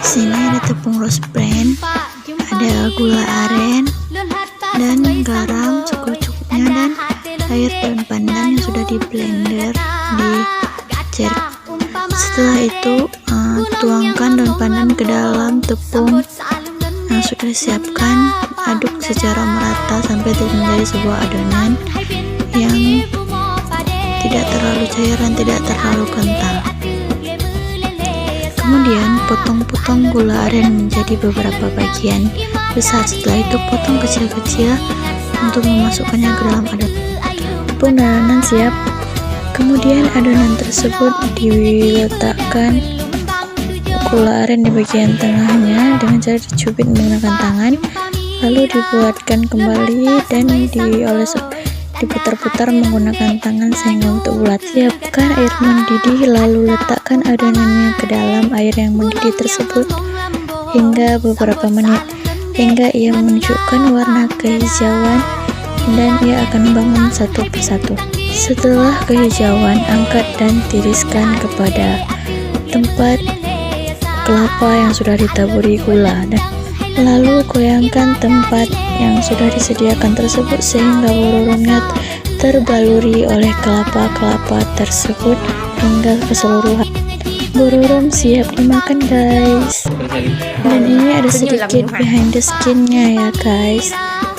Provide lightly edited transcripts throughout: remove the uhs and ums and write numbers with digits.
Sini ada tepung rose bran, ada gula aren dan garam secukupnya, dan air daun pandan yang sudah di blender di jar. Setelah itu tuangkan daun pandan ke dalam tepung yang sudah disiapkan. Aduk secara merata sampai menjadi sebuah adonan yang tidak terlalu cair dan tidak terlalu kental. Kemudian potong-potong gula aren menjadi beberapa bagian besar. Setelah itu potong kecil-kecil untuk memasukkannya ke dalam adonan. Tepung dan adonan siap. Kemudian adonan tersebut diletakkan gula aren di bagian tengahnya dengan cara dicubit menggunakan tangan, lalu dibuatkan kembali dan diputar-putar menggunakan tangan sehingga bentuk bulat. Siapkan air mendidih, lalu letakkan adonannya ke dalam air yang mendidih tersebut hingga beberapa menit, hingga ia menunjukkan warna kehijauan dan ia akan bangun satu persatu. Setelah kehijauan, angkat dan tiriskan kepada tempat kelapa yang sudah ditaburi gula, dan lalu goyangkan tempat yang sudah disediakan tersebut sehingga bororomnya terbaluri oleh kelapa-kelapa tersebut hingga keseluruhan. Bororom siap dimakan, guys. Dan ini ada sedikit behind the skinnya ya, guys.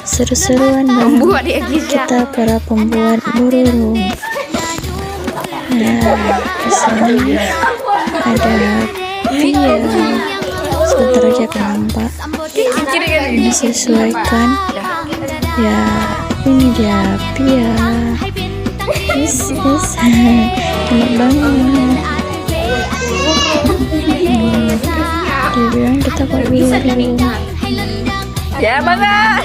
Seru-seruan banget kita para pembuat bororom. Nah, di sini ada Pia. Sebentar aja akan nampak. Ini sesuaikan ya, ini dia Pia. Yes, enak banget. Dia bilang kita kok dulu. Ya, bangga.